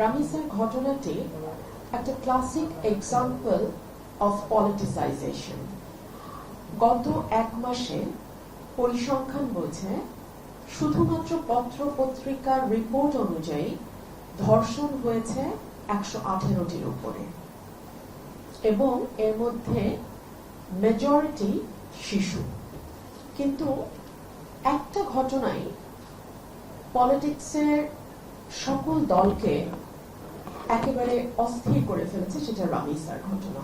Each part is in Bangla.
রামিসের ঘটনাটি একটা ক্লাসিক এক্সাম্পল অফ পলিটিসাইজেশন। গত এক মাসে পরিসংখ্যান বলছে শুধুমাত্র পত্র পত্রিকার রিপোর্ট অনুযায়ী ধর্ষণ হয়েছে 118টির উপরে, এবং এর মধ্যে মেজরিটি শিশু। কিন্তু একটা ঘটনাই পলিটিক্সের সকল দলকে একেবারে অস্থির করে ফেলেছে, সেটা রামিসার ঘটনা।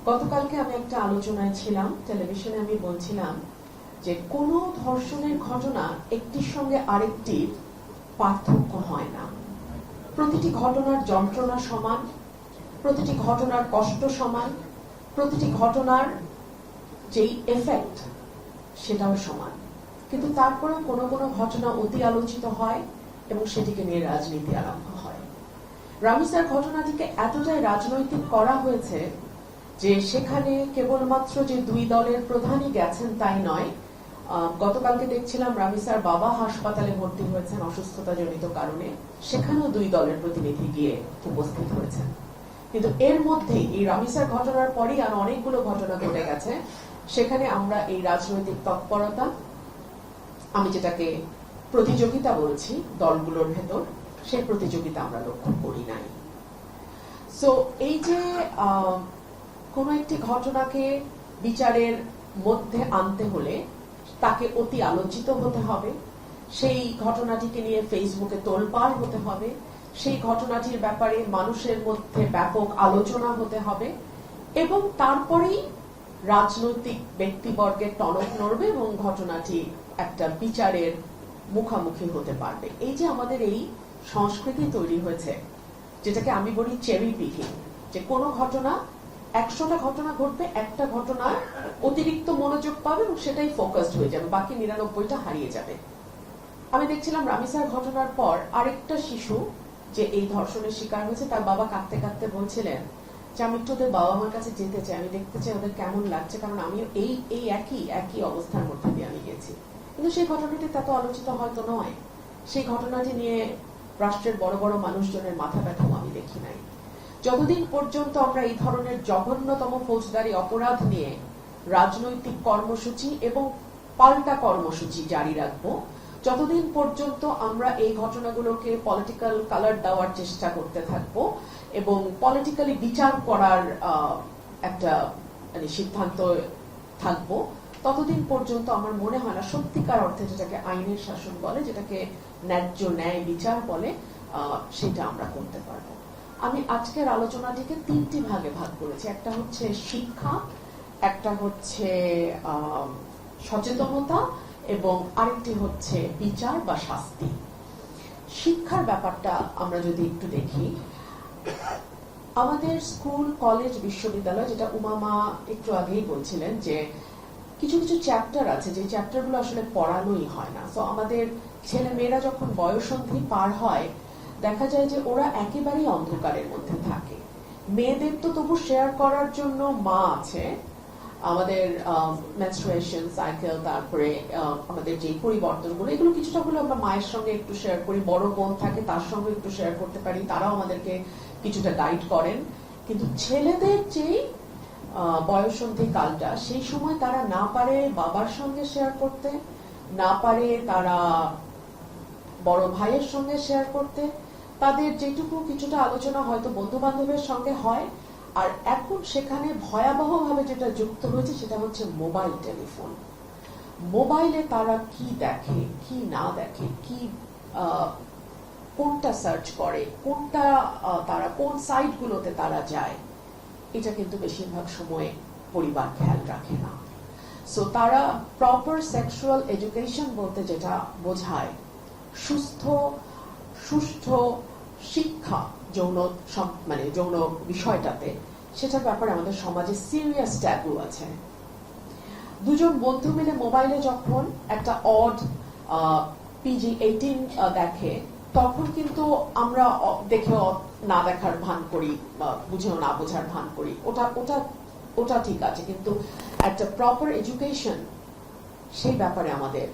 গতকালকে আমি একটা আলোচনায় ছিলাম, টেলিভিশনে আমি বলছিলাম যে কোনো ধর্ষণের ঘটনা একটির সঙ্গে আরেকটির পার্থক্য হয় না। প্রতিটি ঘটনার যন্ত্রণা সমান, প্রতিটি ঘটনার কষ্ট সমান, প্রতিটি ঘটনার যেই এফেক্ট সেটাও সমান। কিন্তু তারপরে কোনো কোনো ঘটনা অতি আলোচিত হয় এবং সেটিকে নিয়ে রাজনীতি আরম্ভ হয়। রামিসার ঘটনাটিকে এতটাই রাজনৈতিক করা হয়েছে যে সেখানে কেবলমাত্র যে দুই দলের প্রধানই গেছেন তাই নয়। গতকালকে দেখছিলাম রামিসার বাবা হাসপাতালে ভর্তি হয়েছেন অসুস্থতাজনিত কারণে, সেখানেও দুই দলের প্রতিনিধি গিয়ে উপস্থিত হয়েছেন। কিন্তু এর মধ্যেই এই রামিসার ঘটনার পরেই আর অনেকগুলো ঘটনা ঘটে গেছে, সেখানে আমরা এই রাজনৈতিক তৎপরতা, আমি যেটাকে প্রতিযোগিতা বলছি দলগুলোর ভেতর, সেই প্রতিযোগিতা আমরা লক্ষ্য করি নাই। সো এই যে কোনো একটি ঘটনাকে বিচারের মধ্যে আনতে হলে তাকে অতি আলোচিত হতে হবে, সেই ঘটনাটিকে নিয়ে ফেসবুকে তোলপাড় হতে হবে, সেই ঘটনাটির ব্যাপারে মানুষের মধ্যে ব্যাপক আলোচনা হতে হবে, এবং তারপরেই রাজনৈতিক ব্যক্তিবর্গের টনক নড়বে এবং ঘটনাটি একটা বিচারের মুখামুখি হতে পারবে। এই যে আমাদের এই সংস্কৃতি তৈরি হয়েছে, যেটাকে আমি বলি চেরি পিকিং, যে কোনো ঘটনা 100টা ঘটনা ঘটবে, একটা ঘটনা অতিরিক্ত মনোযোগ পাবে এবং সেটাই ফোকাসড হয়ে যাবে, বাকি 99টা হারিয়ে যাবে। আমি দেখছিলাম রামিসার ঘটনার পর আরেকটা শিশু যে এই ধর্ষণের শিকার হয়েছে, তার বাবা কাঁদতে কাঁদতে বলছিলেন যে আমি একটু ওদের বাবা মার কাছে যেতে চাই, আমি দেখতে চাই ওদের কেমন লাগছে, কারণ আমি এই একই অবস্থার মধ্যে দিয়ে আমি গেছি। কিন্তু সেই ঘটনাটি তত আলোচিত হয়তো নয়, সেই ঘটনাটি নিয়ে রাষ্ট্রের বড় বড় মানুষজনের মাথা ব্যথাও আমি দেখি নাই। যতদিন পর্যন্ত আমরা এই ধরনের জঘন্যতম ফৌজদারি অপরাধ নিয়ে রাজনৈতিক কর্মসূচি এবং পাল্টা কর্মসূচি জারি রাখবো, যতদিন পর্যন্ত আমরা এই ঘটনাগুলোকে পলিটিক্যাল কালার দেওয়ার চেষ্টা করতে থাকবো এবং পলিটিক্যালি বিচার করার একটা সিদ্ধান্ত থাকবো, ততদিন পর্যন্ত আমার মনে হয় না সত্যিকার অর্থে যেটাকে আইনের শাসন বলে, যেটাকে ন্যায্য ন্যায় বিচার বলে, সেটা আমরা করতে পারবো। আমি আজকের আলোচনাটিকে 3টি ভাগে ভাগ করেছি। একটা হচ্ছে শিক্ষা, একটা হচ্ছে সচেতনতা, এবং আরেকটি হচ্ছে বিচার বা শাস্তি। শিক্ষার ব্যাপারটা আমরা যদি একটু দেখি, আমাদের স্কুল, কলেজ, বিশ্ববিদ্যালয়, যেটা উমামা একটু আগেই বলছিলেন যে কিছু কিছু চ্যাপ্টার আছে যে চ্যাপ্টারগুলো আসলে পড়ানোই হয় না। তো আমাদের ছেলে মেয়েরা যখন বয়ঃসন্ধি পার হয়, দেখা যায় যে ওরা একেবারেই অন্ধকারের মধ্যে থাকে। মেয়েদের তো তবু শেয়ার করার জন্য মা আছে, আমাদের মেনস্ট্রুয়েশন সাইকেল, তারপরে আমাদের যে পরিবর্তনগুলো, এগুলো কিছুটা হলে আমরা মায়ের সঙ্গে একটু শেয়ার করি, বড় বোন থাকে তার সঙ্গে একটু শেয়ার করতে পারি, তারাও আমাদেরকে কিছুটা গাইড করেন। কিন্তু ছেলেদের যে বয়ঃসন্ধি কালটা, সেই সময় তারা না পারে বাবার সঙ্গে শেয়ার করতে, না পারে তারা বড় ভাইয়ের সঙ্গে শেয়ার করতে, তাদের যেটুকু কিছুটা আলোচনা হয়তো বন্ধু বান্ধবের সঙ্গে হয়। আর এখন সেখানে ভয়াবহভাবে যেটা যুক্ত হয়েছে সেটা হচ্ছে মোবাইল টেলিফোন। মোবাইলে তারা কি দেখে, কি না দেখে, কি কোনটা সার্চ করে, কোনটা তারা কোন সাইটগুলোতে তারা যায়, এটা কিন্তু বেশিরভাগ সময় পরিবার খেয়াল রাখে না। সো তারা প্রপার সেক্সুয়াল এডুকেশন বলতে যেটা বোঝায়, সুষ্ঠু শিক্ষা যৌন বিষয়টাতে, সেটার ব্যাপারে আমাদের সমাজে সিরিয়াস ট্যাবু আছে। দুজন বন্ধু মিলে মোবাইলে যখন একটা অড PG-18 দেখে, তখন কিন্তু আমরা দেখেও না দেখার ভান করি, বুঝেও না বোঝার ভান করি, ওটা ঠিক আছে। কিন্তু একটা প্রপার এডুকেশন, সেই ব্যাপারে আমাদের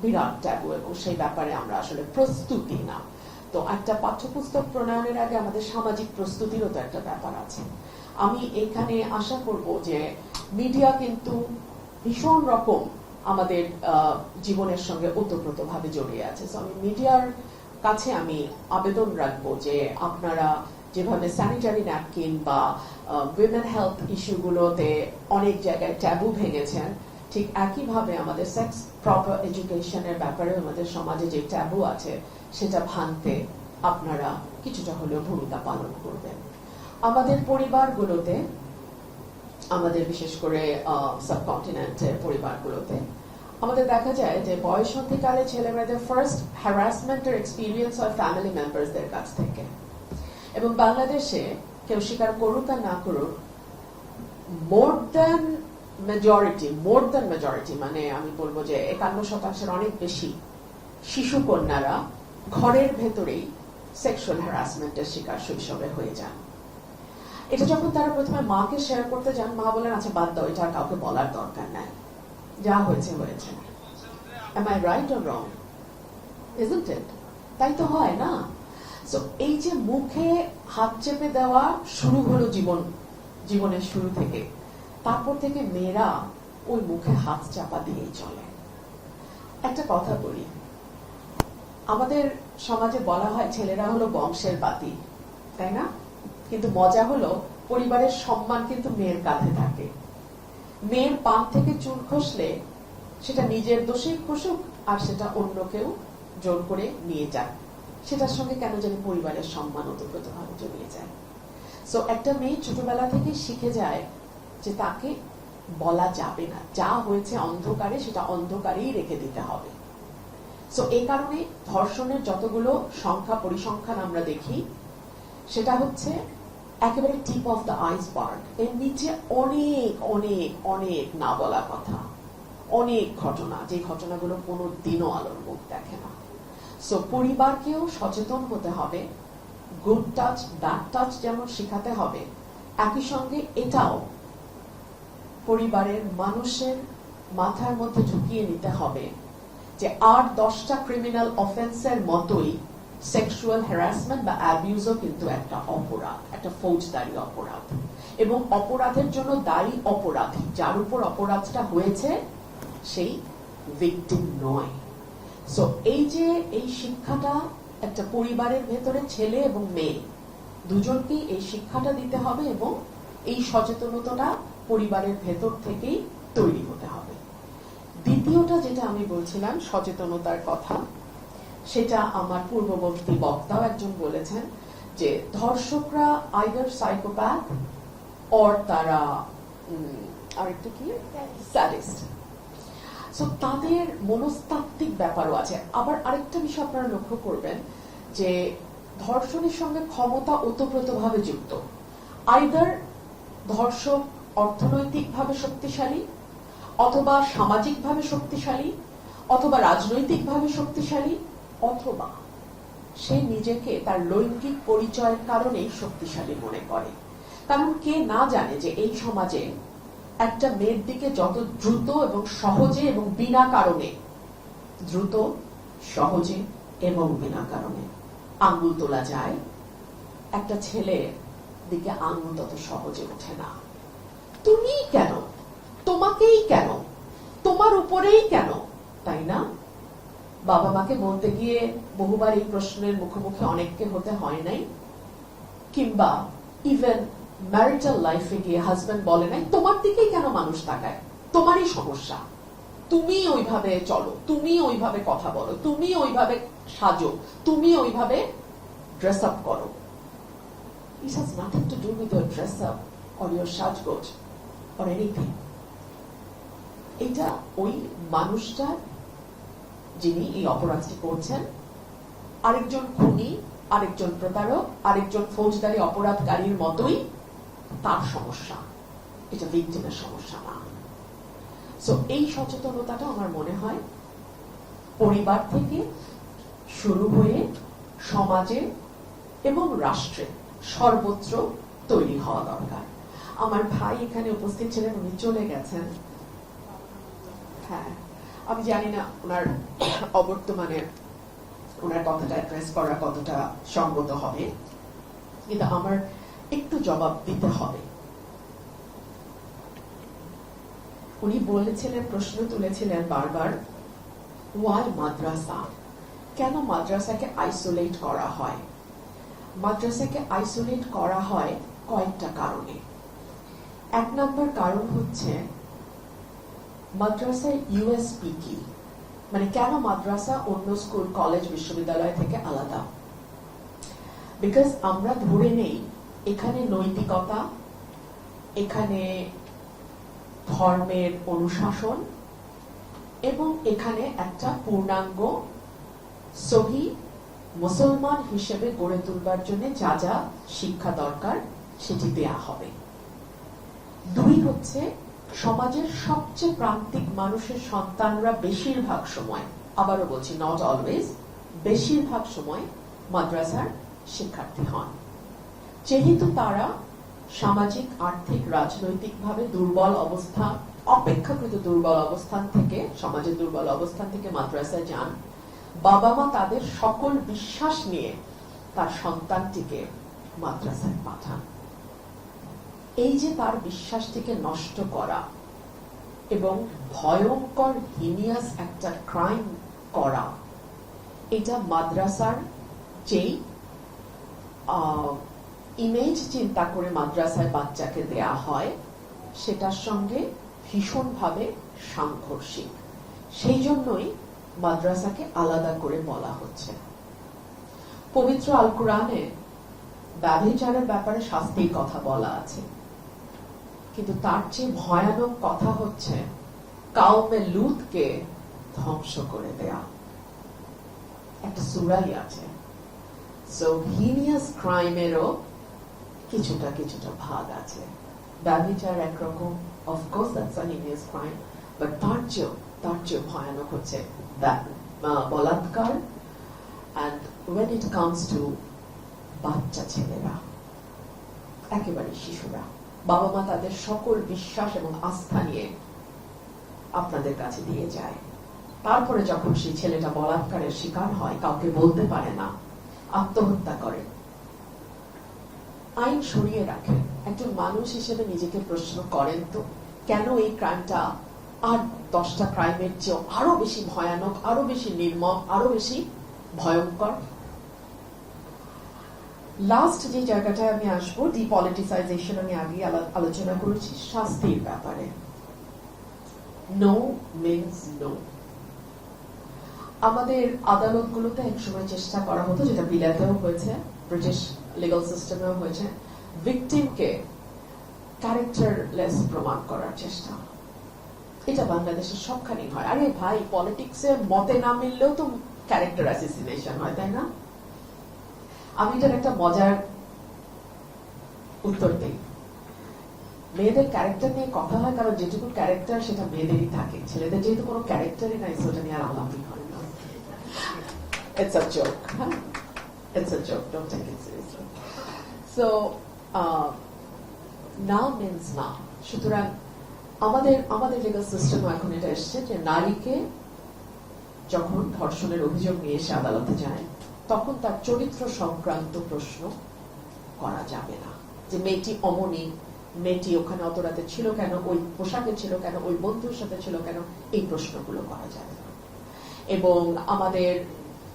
বিরাট ট্যাবু, এবং সেই ব্যাপারে আমরা আসলে প্রস্তুতি না। তো একটা পাঠ্যপুস্তক প্রণয়নের আগে আমাদের সামাজিক প্রস্তুতিরও তো একটা ব্যাপার আছে। আমি এখানে আশা করব যে মিডিয়া কিন্তু ভীষণ রকম আমাদের জীবনের সঙ্গে ওতপ্রোতভাবে জড়িয়ে আছে। আমি মিডিয়ার কাছে আমি আবেদন রাখবো যে আপনারা যেভাবে স্যানিটারি ন্যাপকিন বা উইমেন হেলথ ইস্যুগুলোতে অনেক জায়গায় ট্যাবু ভেঙেছেন, ঠিক একইভাবে আমাদের সেক্স প্রপার এডুকেশনের ব্যাপারে আমাদের সমাজে যে ট্যাবু আছে সেটা ভাঙতে আপনারা কিছুটা হলেও ভূমিকা পালন করবেন। আমাদের পরিবারগুলোতে, আমাদের বিশেষ করে সাবকন্টিনেন্টের পরিবারগুলোতে আমাদের দেখা যায় যে বয়সন্ধিকালে ছেলেমেয়েদের ফার্স্ট হ্যারাসমেন্টের এক্সপিরিয়েন্স হয় ফ্যামিলি মেম্বারসদের কাছ থেকে। এবং বাংলাদেশে কেউ স্বীকার করুক আর না করুক, মোর দ্যান মেজরিটি, মানে আমি বলবো যে 51% অনেক বেশি শিশু কন্যারা ঘরের ভেতরেই সেক্সুয়াল হ্যারাসমেন্টের শিকার শৈশবে হয়ে যান। এটা যখন তারা প্রথমে মাকে শেয়ার করতে যান, মা বলেন আচ্ছা বাদ দাও, এটা কাউকে বলার দরকার নাই, যা হয়েছে হয়েছে। Am I right or wrong? Isn't it? তাই তো হয় না? সো এই যে মুখে হাত চেপে দেওয়া শুরু হলো জীবনের শুরু থেকে, তারপর থেকে মেয়েরা ওই মুখে হাত চাপা দিয়েই চলে। একটা কথা বলি, আমাদের সমাজে বলা হয় ছেলেরা হলো বংশের বাতি, তাই না? কিন্তু মজা হলো পরিবারের সম্মান কিন্তু মেয়ের কাঁধে থাকে। মেয়ের পান থেকে চুল খসলে সেটা নিজের দোষেই খসুক আর সেটা অন্য কেউ জোর করে নিয়ে যাক, সেটার সঙ্গে কেন জানি পরিবারের সম্মান ওতপ্রোতভাবে জড়িয়ে যায়। সো একটা মেয়ে ছোটবেলা থেকে শিখে যায় যে তাকে বলা যাবে না, যা হয়েছে অন্ধকারে সেটা অন্ধকারেই রেখে দিতে হবে। সো এই কারণে ধর্ষণের যতগুলো সংখ্যা পরিসংখ্যান আমরা দেখি, সেটা হচ্ছে একেবারে টিপ অফ দ্য আইসবার্গ। এর নিচে অনেক অনেক অনেক না বলা কথা, অনেক ঘটনা, যে ঘটনাগুলো কোনো দিনও আলোর মুখ দেখে না। সো পরিবারকেও সচেতন হতে হবে, গুড টাচ ব্যাড টাচ যেমন শেখাতে হবে, একই সঙ্গে এটাও পরিবারের মানুষের মাথার মধ্যে ঢুকিয়ে নিতে হবে যে 8-10টা ক্রিমিনাল অফেন্সের মতোই সেক্সুয়াল হ্যারাসমেন্ট বা অ্যাবিউজও কিন্তু একটা অপরাধ, একটা ফৌজদারি অপরাধ, এবং অপরাধের জন্য দায়ী অপরাধী, যার উপর অপরাধটা হয়েছে সেই ভিকটিম নয়। সো এই যে এই শিক্ষাটা একটা পরিবারের ভেতরে ছেলে এবং মেয়ে দুজনকেই এই শিক্ষাটা দিতে হবে এবং এই সচেতনতাটা পরিবারের ভেতর থেকেই তৈরি হতে হবে। দ্বিতীয়টা যেটা আমি বলছিলাম সচেতনতার কথা, সেটা আমার পূর্ববর্তী বক্তাও একজন বলেছেন যে ধর্ষকরা আইদার সাইকোপ্যাথ অর তারা আরেকটা কি স্যাডিস্ট। সো তাদের মনস্তাত্ত্বিক ব্যাপারও আছে। আবার আরেকটা বিষয় আপনারা লক্ষ্য করবেন যে ধর্ষণের সঙ্গে ক্ষমতা ওতপ্রোতভাবে যুক্ত। আইদার ধর্ষক অর্থনৈতিকভাবে শক্তিশালী, অথবা সামাজিকভাবে শক্তিশালী, অথবা রাজনৈতিকভাবে শক্তিশালী, অথবা সে নিজেকে তার লৈঙ্গিক পরিচয়ের কারণেই শক্তিশালী মনে করে। কারণ কে না জানে যে এই সমাজে একটা মেয়ের দিকে যত দ্রুত এবং সহজে এবং বিনা কারণে, দ্রুত সহজে এবং বিনা কারণে আঙ্গুল তোলা যায়, একটা ছেলের দিকে আঙ্গুল তত সহজে ওঠে না। তুমি কেন, তোমাকেই কেন, তোমার উপরেই কেন, তাই না? বাবা মাকে বলতে গিয়ে বহুবার এই প্রশ্নের মুখোমুখি অনেককে হতে হয় নাই, কিংবা ইভেন ম্যারিটাল লাইফে গিয়ে হাজবেন্ড বলে নাই তোমার দিকেই কেন মানুষ তাকায়, তোমারই সমস্যা, তুমি ওইভাবে চলো, তুমি ওইভাবে কথা বলো, তুমি ওইভাবে সাজো, তুমি ওইভাবে ড্রেস আপ করো। It has nothing to do with your dress up or your সাজগোজ or anything. এটা ওই মানুষটা যিনি এই অপরাধটি করছেন, আরেকজন খুনি, আরেকজন প্রতারক, আরেকজন ফৌজদারি অপরাধকারীর মতোই তার সমস্যা, এটা ভিকটিমের সমস্যা না। সো এই সচেতনতাটা আমার মনে হয় পরিবার থেকে শুরু হয়ে সমাজে এবং রাষ্ট্রে সর্বত্র তৈরি হওয়া দরকার। আমার ভাই এখানে উপস্থিত ছিলেন, উনি চলে গেছেন। হ্যাঁ, আমি জানি না ওনার অবর্তমানে ওনার কথাটা অ্যাড্রেস করা কতটা সঙ্গত হবে, কিন্তু আমার একটু জবাব দিতে হবে। উনি বলেছিলেন, প্রশ্ন তুলেছিলেন বারবার, ওয়াই মাদ্রাসা, কেন মাদ্রাসাকে আইসোলেট করা হয়? মাদ্রাসাকে আইসোলেট করা হয় কয়েকটা কারণে। এক নম্বর কারণ হচ্ছে মাদ্রাসার ইউএসপি কি, মানে কেন মাদ্রাসা অন্য স্কুল কলেজ বিশ্ববিদ্যালয় থেকে আলাদা? বিকজ আমরা ধরে নেই এখানে নৈতিকতা, এখানে ধর্মের অনুশাসন এবং এখানে একটা পূর্ণাঙ্গ সহি মুসলমান হিসেবে গড়ে তুলবার জন্য যা যা শিক্ষা দরকার সেটি দেয়া হবে। দুই হচ্ছে সমাজের সবচেয়ে প্রান্তিক মানুষের সন্তানরা বেশিরভাগ সময়, আবারও বলছি নট অলওয়েজ, বেশিরভাগ সময় মাদ্রাসার শিক্ষার্থী হন। যেহেতু তারা সামাজিক, আর্থিক, রাজনৈতিকভাবে দুর্বল অবস্থা, অপেক্ষাকৃত দুর্বল অবস্থান থেকে, সমাজের দুর্বল অবস্থান থেকে মাদ্রাসায় যান, বাবা মা তাদের সকল বিশ্বাস নিয়ে তার সন্তানটিকে মাদ্রাসায় পাঠান। এই যে তার বিশ্বাসটিকে নষ্ট করা এবং ভয়ঙ্কর হিনিয়াস একটা ক্রাইম করা, এটা মাদ্রাসার যেই ইমেজ চিন্তা করে মাদ্রাসায় বাচ্চাকে দেয়া হয় সেটার সঙ্গে ভীষণভাবে সাংঘর্ষিক। সেই জন্যই মাদ্রাসাকে আলাদা করে বলা হচ্ছে। পবিত্র আল কোরআনে ব্যভিচারের ব্যাপারে শাস্তির কথা বলা আছে, কিন্তু তার চেয়ে ভয়ানক কথা হচ্ছে কাউমে লুতকে ধ্বংস করে দেয়া। একটা সূরাই আছে। সো হিনিয়াস ক্রাইমেরও কিছুটা কিছুটা ভাগ আছে। ব্যভিচার একরকম, of course that's a heinous crime, but তার চেয়ে ভয়ানক হচ্ছে বলাৎকার। And when it comes to বাচ্চা ছেলেরা, একেবারে শিশুরা, বাবা মা তাদের সকল বিশ্বাস এবং আস্থা নিয়ে আপনাদের কাছে দিয়ে যায়, তারপরে যখন সেই ছেলেটা বলাৎকারের শিকার হয়, কাউকে বলতে পারে না, আত্মহত্যা করে, আইন সরিয়ে রাখে। একজন মানুষ হিসেবে নিজেকে প্রশ্ন করেন তো, কেন এই ক্রাইমটা আর 10টা ক্রাইমের চেয়ে আরো বেশি ভয়ানক, আরো বেশি নির্মম, আরো বেশি ভয়ঙ্কর? লাস্ট যে জায়গাটায় আমি আসবো, ডিপলিটিসাইজেশন, আমি আগে আলোচনা করেছি শাস্তির ব্যাপারে। No means no. আমাদের আদালতগুলোতে একসময় চেষ্টা করা হতো, যেটা বিলাতেও হয়েছে, ব্রিটিশ লিগাল সিস্টেমেও হয়েছে, ভিকটিমকে ক্যারেক্টারলেস প্রমাণ করার চেষ্টা। এটা বাংলাদেশের সবখানেই হয়। আরে ভাই, পলিটিক্সে মতে না মিললেও তো ক্যারেক্টার অ্যাসিসিনেশন হয়, তাই না? আমি এটার একটা মজার উত্তর দিই। মেয়েদের ক্যারেক্টার নিয়ে কথা হয়, কারণ যেটুকু ক্যারেক্টার সেটা মেয়েদেরই থাকে। ছেলেদের যেহেতু কোনো ক্যারেক্টারই নাই, সেটা নিয়ে আর আলাপই হয় না। It's a joke, huh? It's a joke, don't take it seriously. So, now means না। সুতরাং আমাদের লিগাল সিস্টেমও এখন এটা এসছে যে নারীকে যখন ধর্ষণের অভিযোগ নিয়ে এসে আদালতে যায়, তখন তার চরিত্র সংক্রান্ত প্রশ্ন করা যাবে না। যে মেয়েটি অমনি, মেয়েটি ওখানে অত রাতে ছিল কেন, ওই পোশাকে ছিল কেন, ওই বন্ধুর সাথে ছিল কেন, এই প্রশ্নগুলো করা যাবে না। এবং আমাদের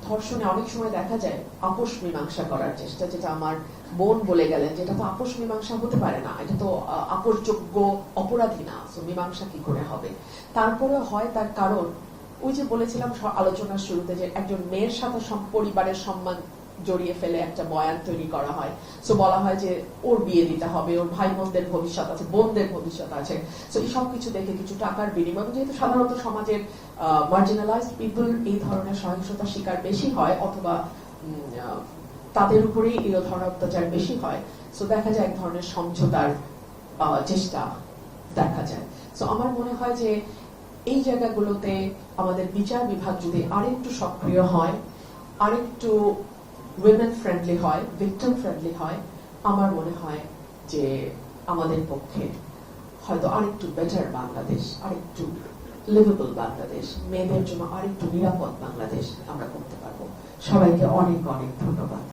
ধর্ষণে অনেক সময় দেখা যায় আপোষ মীমাংসা করার চেষ্টা, যেটা আমার বোন বলে গেলেন, যেটা তো আপোষ মীমাংসা হতে পারে না, এটা তো আপোষযোগ্য অপরাধী না, তো মীমাংসা কি করে হবে? তারপরে হয় তার কারণ, ওই যে বলেছিলাম আলোচনার শুরুতে, যে একজন মেয়ের সাথে পরিবারের সম্মান জড়িয়ে ফেলে একটা বয়ান তৈরি করা হয়। সো বলা হয় যে ওর বিয়ে দিতে হবে, ওর ভাই বোনদের ভবিষ্যৎ আছে, বোনদের ভবিষ্যৎ আছে। সো এই সব কিছু দেখে কিছু টাকার বিনিময়, যেহেতু সাধারণত সমাজের মার্জিনালাইজড পিপল এই ধরনের সহিংসতার শিকার বেশি হয়, অথবা তাদের উপরেই এই ধরনের অত্যাচার বেশি হয়, সো দেখা যায় এক ধরনের সমঝোতার চেষ্টা দেখা যায়। সো আমার মনে হয় যে এই জায়গাগুলোতে আমাদের বিচার বিভাগ যদি আরেকটু সক্রিয় হয়, আরেকটু উইমেন ফ্রেন্ডলি হয়, ভিকটিম ফ্রেন্ডলি হয়, আমার মনে হয় যে আমাদের পক্ষে হয়তো আরেকটু বেটার বাংলাদেশ, আরেকটু লিভেবল বাংলাদেশ, মেয়েদের জন্য আরেকটু নিরাপদ বাংলাদেশ আমরা করতে পারবো। সবাইকে অনেক অনেক ধন্যবাদ।